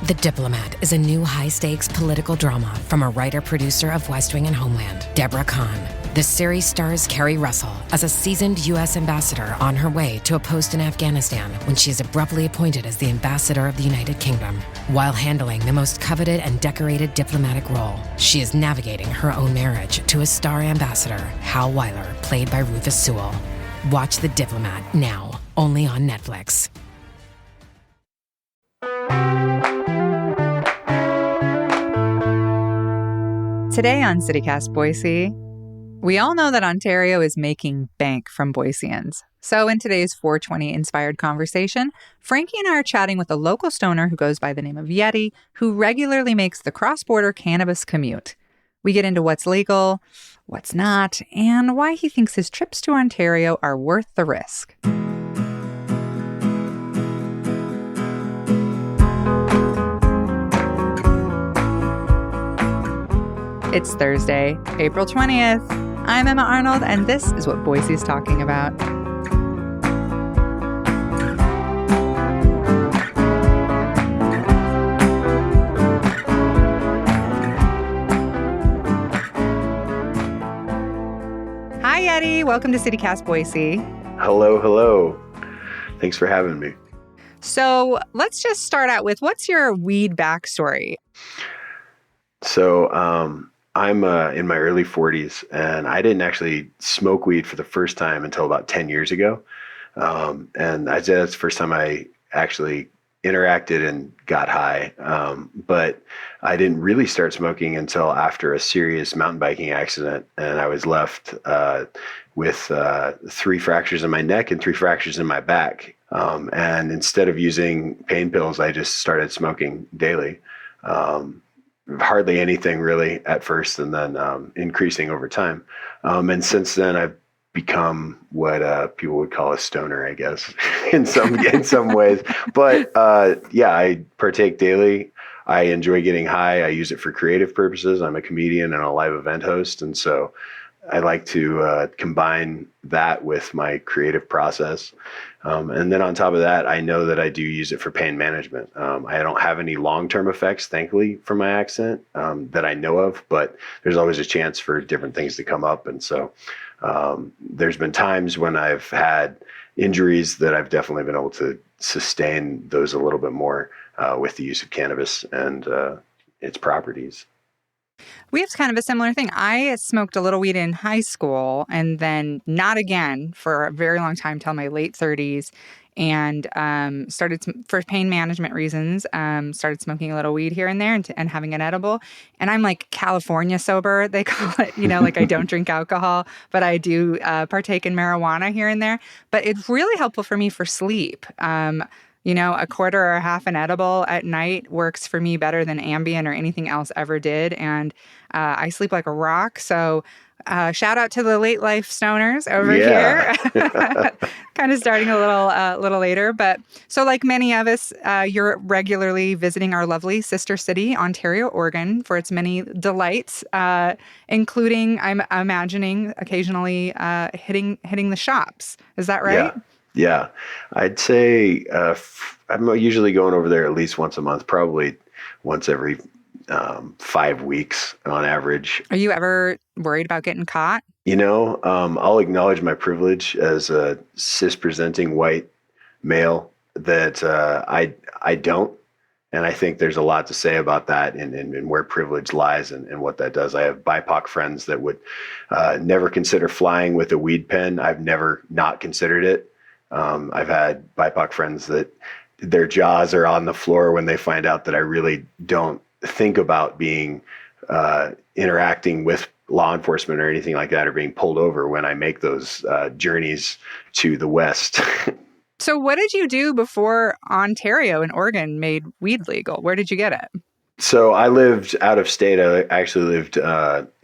The Diplomat is a new high-stakes political drama from a writer-producer of West Wing and Homeland, Deborah Kahn. The series stars Kerry Russell as a seasoned U.S. ambassador on her way to a post in Afghanistan when she is abruptly appointed as the ambassador of the United Kingdom. While handling the most coveted and decorated diplomatic role, she is navigating her own marriage to a star ambassador, Hal Weiler, played by Rufus Sewell. Watch The Diplomat now, only on Netflix. Today on CityCast Boise, we all know that Ontario is making bank from Boiseans. So in today's 420-inspired conversation, Frankie and I are chatting with a local stoner who goes by the name of Yeti, who regularly makes the cross-border cannabis commute. We get into what's legal, what's not, and why he thinks his trips to Ontario are worth the risk. It's Thursday, April 20th. I'm Emma Arnold, and this is what Boise's talking about. Hi, Yeti. Welcome to CityCast Boise. Hello, hello. Thanks for having me. So let's just start out with, what's your weed backstory? So I'm in my early 40s, and I didn't actually smoke weed for the first time until about 10 years ago. And I'd say that's the first time I actually interacted and got high. But I didn't really start smoking until after a serious mountain biking accident, and I was left with 3 fractures in my neck and 3 fractures in my back. And instead of using pain pills, I just started smoking daily. Hardly anything really at first, and then increasing over time. And since then, I've become what people would call a stoner, I guess, in some ways. But yeah, I partake daily. I enjoy getting high. I use it for creative purposes. I'm a comedian and a live event host, and so I like to combine that with my creative process. And then on top of that, I know that I do use it for pain management. I don't have any long-term effects, thankfully, from my accident that I know of, but there's always a chance for different things to come up. And so there's been times when I've had injuries that I've definitely been able to sustain those a little bit more with the use of cannabis and its properties. We have kind of a similar thing. I smoked a little weed in high school and then not again for a very long time till my late 30s, and started for pain management reasons, started smoking a little weed here and there and having an edible. And I'm like California sober, they call it, like I don't drink alcohol, but I do partake in marijuana here and there. But it's really helpful for me for sleep. A quarter or a half an edible at night works for me better than Ambien or anything else ever did. And I sleep like a rock. So shout out to the late life stoners over here. Kind of starting a little later. But so like many of us, you're regularly visiting our lovely sister city, Ontario, Oregon, for its many delights, including, I'm imagining, occasionally hitting the shops. Is that right? Yeah, I'd say I'm usually going over there at least once a month, probably once every 5 weeks on average. Are you ever worried about getting caught? I'll acknowledge my privilege as a cis-presenting white male that I don't. And I think there's a lot to say about that and where privilege lies and what that does. I have BIPOC friends that would never consider flying with a weed pen. I've never not considered it. I've had BIPOC friends that their jaws are on the floor when they find out that I really don't think about being interacting with law enforcement or anything like that, or being pulled over when I make those journeys to the West. So what did you do before Ontario and Oregon made weed legal? Where did you get it? So I lived out of state. I actually lived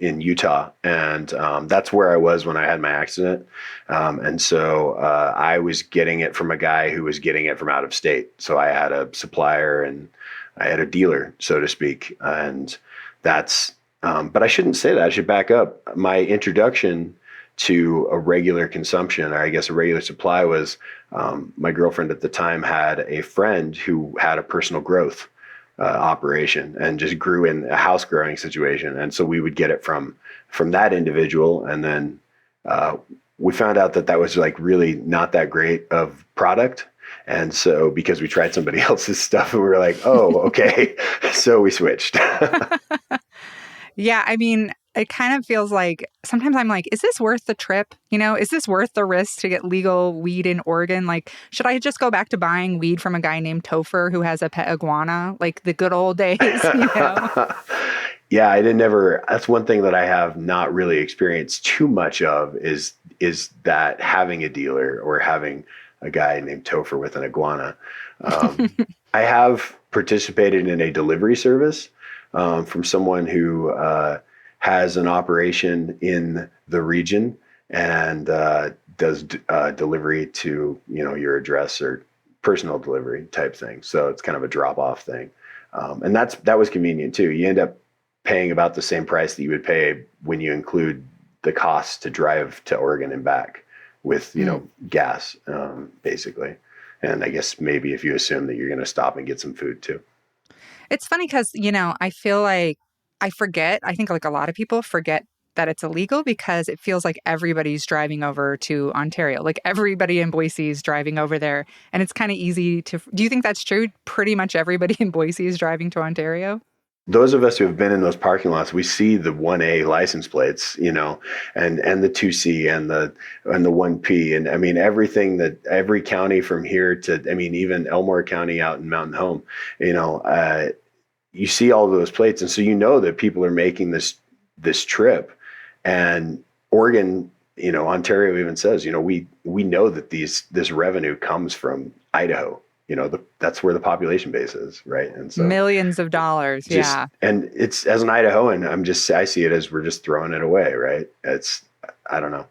in Utah, and that's where I was when I had my accident. And so I was getting it from a guy who was getting it from out of state. So I had a supplier and I had a dealer, so to speak. And that's, but I shouldn't say that. I should back up. My introduction to a regular consumption, or I guess a regular supply, was my girlfriend at the time had a friend who had a personal growth operation and just grew in a house growing situation. And so we would get it from that individual. And then we found out that was like really not that great of product. And so because we tried somebody else's stuff and we were like, oh, okay. So we switched. Yeah, I mean, it kind of feels like sometimes I'm like, is this worth the trip? Is this worth the risk to get legal weed in Oregon? Like, should I just go back to buying weed from a guy named Topher who has a pet iguana, like the good old days, Yeah, that's one thing that I have not really experienced too much of is that having a dealer or having a guy named Topher with an iguana. I have participated in a delivery service from someone who has an operation in the region and does delivery to your address or personal delivery type thing. So it's kind of a drop off thing, and that was convenient too. You end up paying about the same price that you would pay when you include the cost to drive to Oregon and back with gas, basically. And I guess maybe if you assume that you're going to stop and get some food too. It's funny because, I feel like I think like a lot of people forget that it's illegal because it feels like everybody's driving over to Ontario. Like everybody in Boise is driving over there. And it's kind of easy to, do you think that's true? Pretty much everybody in Boise is driving to Ontario? Those of us who have been in those parking lots, we see the 1A license plates, and the 2C and the 1P. And I mean, everything that every county from here to, even Elmore County out in Mountain Home, you see all those plates. And so, that people are making this trip. And Oregon, Ontario even says, we know that this revenue comes from Idaho. That's where the population base is, right? And so millions of dollars, yeah. And it's, as an Idahoan, I see it as we're just throwing it away, right? I don't know.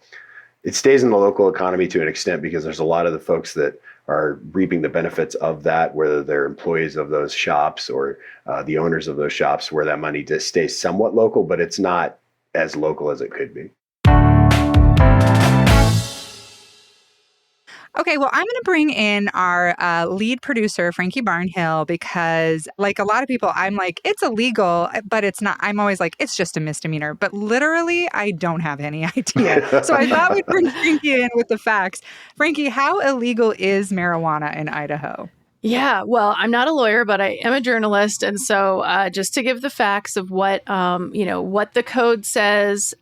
It stays in the local economy to an extent because there's a lot of the folks that are reaping the benefits of that, whether they're employees of those shops or the owners of those shops, where that money just stays somewhat local, but it's not as local as it could be. Okay, well, I'm going to bring in our lead producer, Frankie Barnhill, because like a lot of people, I'm like, it's illegal, but it's not. I'm always like, it's just a misdemeanor. But literally, I don't have any idea. So I thought we'd bring Frankie in with the facts. Frankie, how illegal is marijuana in Idaho? Yeah, well, I'm not a lawyer, but I am a journalist. And so just to give the facts of what the code says,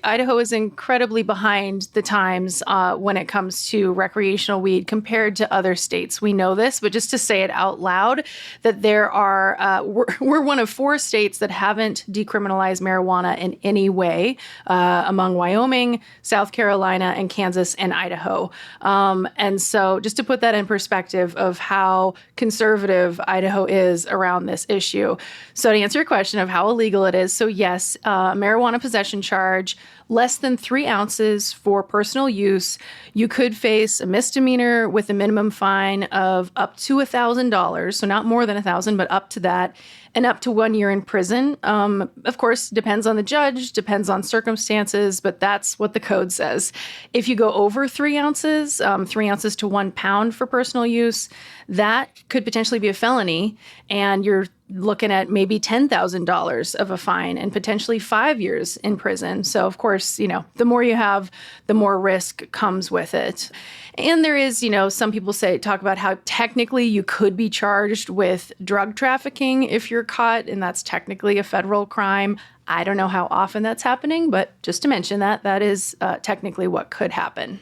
Idaho is incredibly behind the times when it comes to recreational weed compared to other states. We know this, but just to say it out loud, that there are, we're one of 4 states that haven't decriminalized marijuana in any way among Wyoming, South Carolina, and Kansas and Idaho. And so just to put that in perspective of how conservative Idaho is around this issue. So to answer your question of how illegal it is, so yes, marijuana possession charge, less than 3 ounces for personal use, you could face a misdemeanor with a minimum fine of up to $1,000. So not more than $1,000, but up to that, and up to 1 year in prison. Of course, depends on the judge, depends on circumstances, but that's what the code says. If you go over 3 ounces, 3 ounces to 1 pound for personal use, that could potentially be a felony, and you're looking at maybe $10,000 of a fine and potentially 5 years in prison. So of course, the more you have, the more risk comes with it. And there is, some people talk about how technically you could be charged with drug trafficking if you're caught, and that's technically a federal crime. I don't know how often that's happening, but just to mention that is technically what could happen.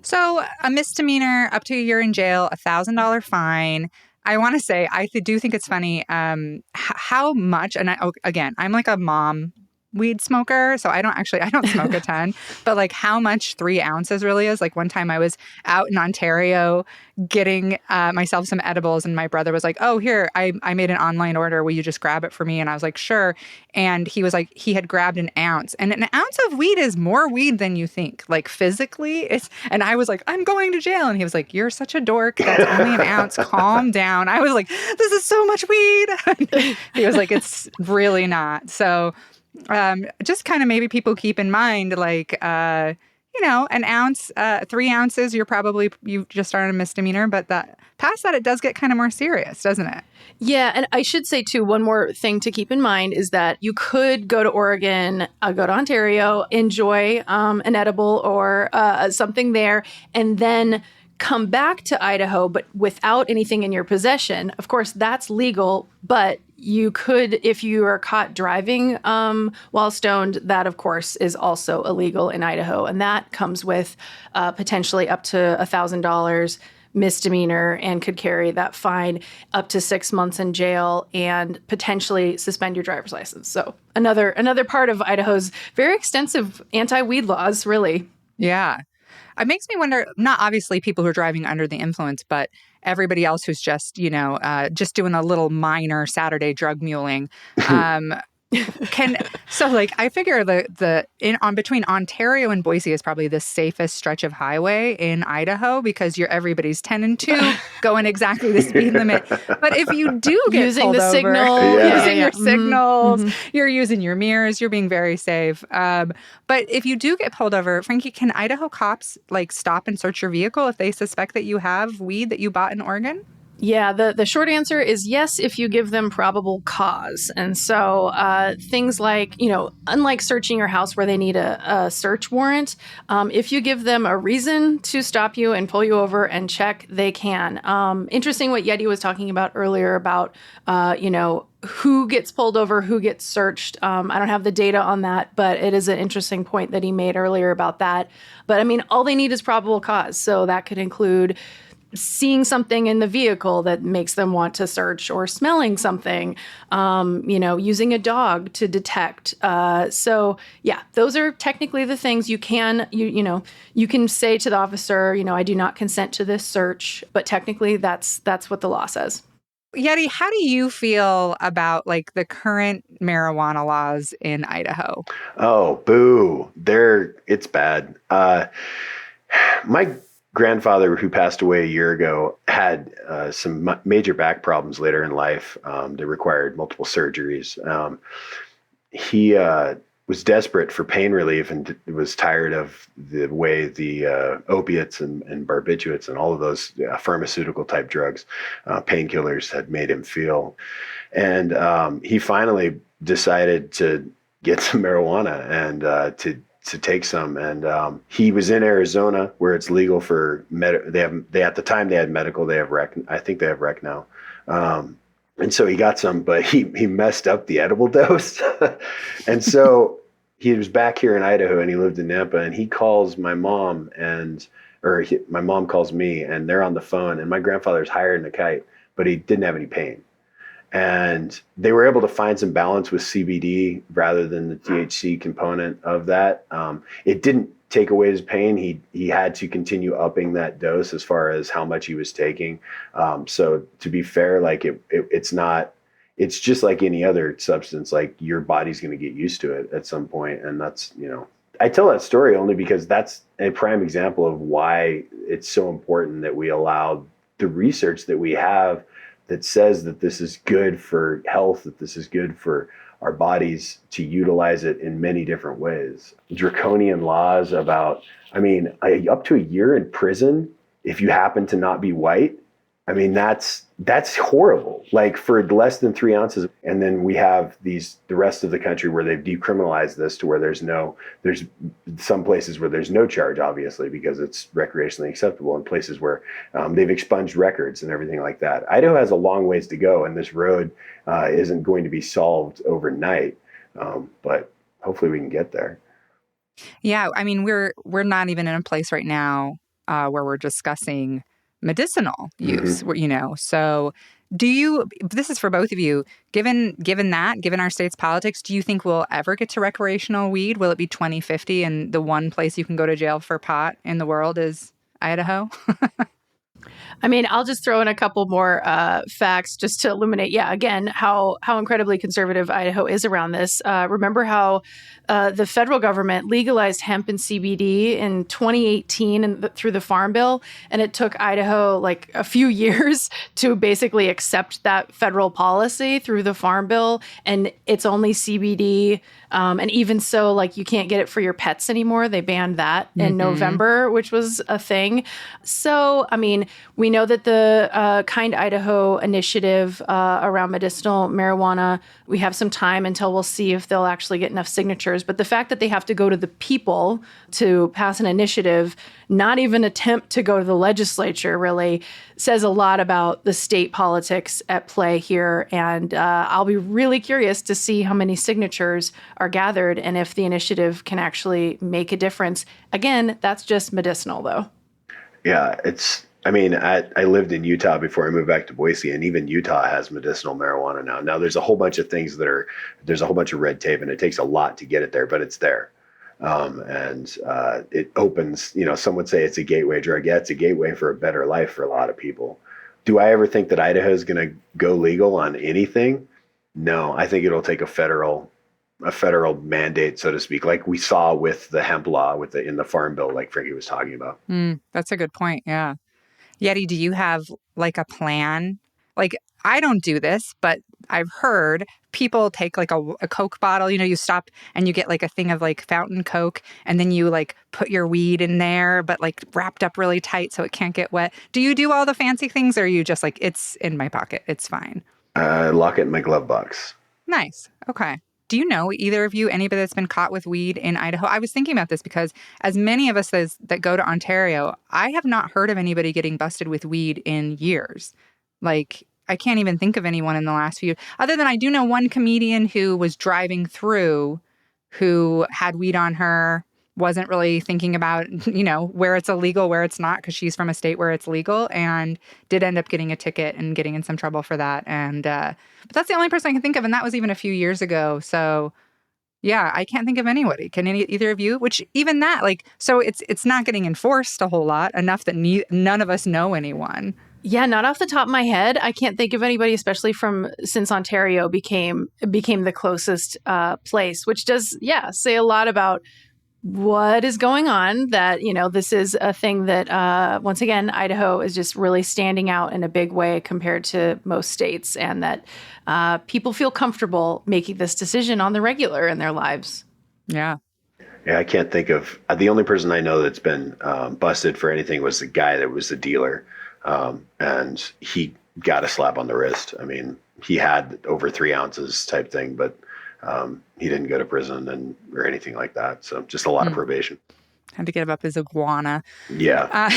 So a misdemeanor, up to a year in jail, $1,000 fine. I want to say, I do think it's funny how much, and again, I'm like a mom weed smoker, so I don't smoke a ton, but like how much 3 ounces really is. Like one time I was out in Ontario getting myself some edibles, and my brother was like, oh, here, I made an online order. Will you just grab it for me? And I was like, sure. And he was like, he had grabbed an ounce, and an ounce of weed is more weed than you think, like physically. And I was like, I'm going to jail. And he was like, you're such a dork. That's only an ounce. Calm down. I was like, this is so much weed. He was like, it's really not. So just kind of maybe people keep in mind, like, an ounce, 3 ounces, you just are on a misdemeanor. But past that, it does get kind of more serious, doesn't it? Yeah. And I should say, too, one more thing to keep in mind is that you could go to Oregon, go to Ontario, enjoy an edible or something there, and then come back to Idaho, but without anything in your possession. Of course, that's legal, but you could, if you are caught driving while stoned, that, of course, is also illegal in Idaho. And that comes with potentially up to $1,000 misdemeanor and could carry that fine up to 6 months in jail and potentially suspend your driver's license. So another part of Idaho's very extensive anti-weed laws, really. Yeah. It makes me wonder, not obviously people who are driving under the influence, but everybody else who's just, just doing a little minor Saturday drug muling. I figure between Ontario and Boise is probably the safest stretch of highway in Idaho because everybody's 10 and 2 going exactly the speed limit. But if you do get using pulled the over, signal, using your signals, you're using your mirrors, you're being very safe. But if you do get pulled over, Frankie, can Idaho cops stop and search your vehicle if they suspect that you have weed that you bought in Oregon? Yeah, the short answer is yes, if you give them probable cause. And so things like, unlike searching your house where they need a search warrant, if you give them a reason to stop you and pull you over and check, they can. Interesting what Yeti was talking about earlier about, who gets pulled over, who gets searched. I don't have the data on that, but it is an interesting point that he made earlier about that. But all they need is probable cause. So that could include seeing something in the vehicle that makes them want to search or smelling something, using a dog to detect. So yeah, those are technically the things you can say to the officer, I do not consent to this search, but technically that's what the law says. Yeti, how do you feel about the current marijuana laws in Idaho? Oh, boo. It's bad. My grandfather, who passed away a year ago, had some major back problems later in life that required multiple surgeries. He was desperate for pain relief and was tired of the way the opiates and barbiturates and all of those pharmaceutical type drugs, painkillers, had made him feel. And he finally decided to get some marijuana and to take some. And he was in Arizona where it's legal for at the time they had medical, they have rec. I think they have rec now. And so he got some, but he messed up the edible dose. And so he was back here in Idaho and he lived in Nampa, and he calls my mom my mom calls me, and they're on the phone, and my grandfather's higher than a kite, but he didn't have any pain. And they were able to find some balance with CBD rather than the THC component of that. It didn't take away his pain. He had to continue upping that dose as far as how much he was taking. So to be fair, it's just like any other substance, your body's going to get used to it at some point. And that's, I tell that story only because that's a prime example of why it's so important that we allow the research that we have that says that this is good for health, that this is good for our bodies, to utilize it in many different ways. Draconian laws about, up to a year in prison if you happen to not be white. That's horrible. For less than 3 ounces. And then we have the rest of the country where they've decriminalized this to where there's some places where there's no charge, obviously, because it's recreationally acceptable, and places where they've expunged records and everything like that. Idaho has a long ways to go, and this road isn't going to be solved overnight. But hopefully we can get there. Yeah. We're not even in a place right now where we're discussing medicinal use, So this is for both of you, given our state's politics, do you think we'll ever get to recreational weed? Will it be 2050 and the one place you can go to jail for pot in the world is Idaho? I mean, I'll just throw in a couple more facts just to illuminate, again, how incredibly conservative Idaho is around this. Remember how the federal government legalized hemp and CBD in 2018 through the Farm Bill, and it took Idaho like a few years to basically accept that federal policy through the Farm Bill, and it's only CBD. And even so, like, you can't get it for your pets anymore. They banned that in November, which was a thing. So, I mean, we know that the Kind Idaho initiative around medicinal marijuana, we have some time until we'll see if they'll actually get enough signatures. But the fact that they have to go to the people to pass an initiative, not even attempt to go to the legislature, really says a lot about the state politics at play here. And I'll be really curious to see how many signatures are gathered and if the initiative can actually make a difference. Again, that's just medicinal, though. Yeah, I lived in Utah before I moved back to Boise, and even Utah has medicinal marijuana now. Now, there's a whole bunch of things there's a whole bunch of red tape, and it takes a lot to get it there, but it's there. And it opens, some would say it's a gateway drug. Yeah, it's a gateway for a better life for a lot of people. Do I ever think that Idaho is going to go legal on anything? No, I think it'll take a federal mandate, so to speak, like we saw with the hemp law in the Farm Bill, like Frankie was talking about. That's a good point. Yeah. Yeti, do you have like a plan? Like, I don't do this, but I've heard people take like a Coke bottle, you stop and you get like a thing of like fountain Coke, and then you like put your weed in there, but like wrapped up really tight so it can't get wet. Do you do all the fancy things, or are you just like, it's in my pocket, it's fine? Lock it in my glove box. Nice. Okay. Do you know, either of you, anybody that's been caught with weed in Idaho? I was thinking about this because as many of us that go to Ontario, I have not heard of anybody getting busted with weed in years. Like, I can't even think of anyone in the last few, other than I do know one comedian who was driving through who had weed on her, wasn't really thinking about, where it's illegal, where it's not, because she's from a state where it's legal, and did end up getting a ticket and getting in some trouble for that. And but that's the only person I can think of, and that was even a few years ago. So yeah, I can't think of anybody. Can either of you? Which even that, like, so it's not getting enforced a whole lot, enough that none of us know anyone. Yeah, not off the top of my head. I can't think of anybody, especially since Ontario became the closest place, which does, say a lot about what is going on, that, this is a thing that, once again, Idaho is just really standing out in a big way compared to most states, and that people feel comfortable making this decision on the regular in their lives. Yeah. Yeah, I can't think of, the only person I know that's been busted for anything was the guy that was the dealer. And he got a slap on the wrist. I mean, he had over 3 ounces type thing, but he didn't go to prison or anything like that. So just a lot of probation. Had to give up his iguana. Yeah.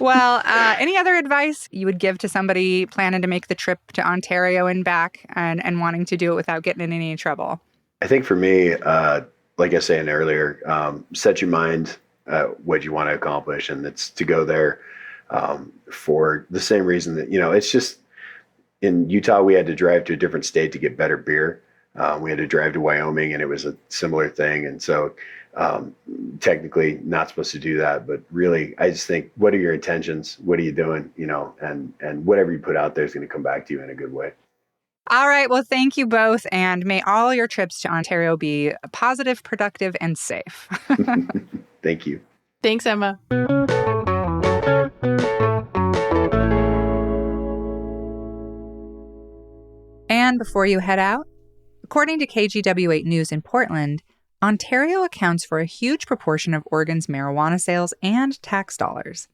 Well, any other advice you would give to somebody planning to make the trip to Ontario and back and wanting to do it without getting in any trouble? I think for me, like I was saying earlier, set your mind what you want to accomplish, and it's to go there for the same reason that, it's just, in Utah, we had to drive to a different state to get better beer. We had to drive to Wyoming, and it was a similar thing. And so technically not supposed to do that. But really, I just think, what are your intentions? What are you doing? And whatever you put out there is going to come back to you in a good way. All right. Well, thank you both. And may all your trips to Ontario be positive, productive, and safe. Thank you. Thanks, Emma. And before you head out, according to KGW8 News in Portland, Ontario accounts for a huge proportion of Oregon's marijuana sales and tax dollars.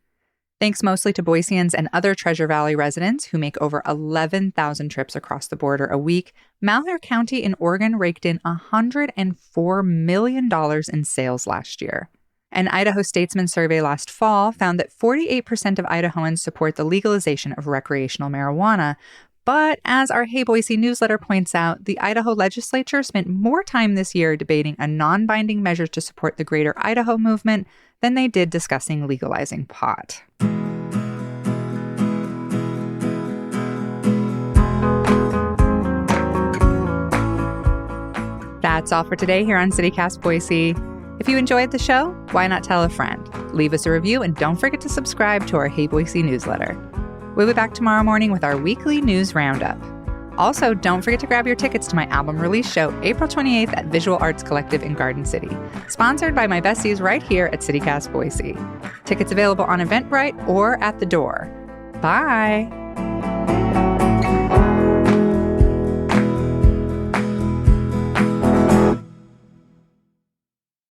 Thanks mostly to Boiseans and other Treasure Valley residents who make over 11,000 trips across the border a week, Malheur County in Oregon raked in $104 million in sales last year. An Idaho Statesman survey last fall found that 48% of Idahoans support the legalization of recreational marijuana. But as our Hey Boise newsletter points out, the Idaho legislature spent more time this year debating a non-binding measure to support the Greater Idaho movement than they did discussing legalizing pot. That's all for today here on CityCast Boise. If you enjoyed the show, why not tell a friend? Leave us a review and don't forget to subscribe to our Hey Boise newsletter. We'll be back tomorrow morning with our weekly news roundup. Also, don't forget to grab your tickets to my album release show April 28th at Visual Arts Collective in Garden City, sponsored by my besties right here at CityCast Boise. Tickets available on Eventbrite or at the door. Bye!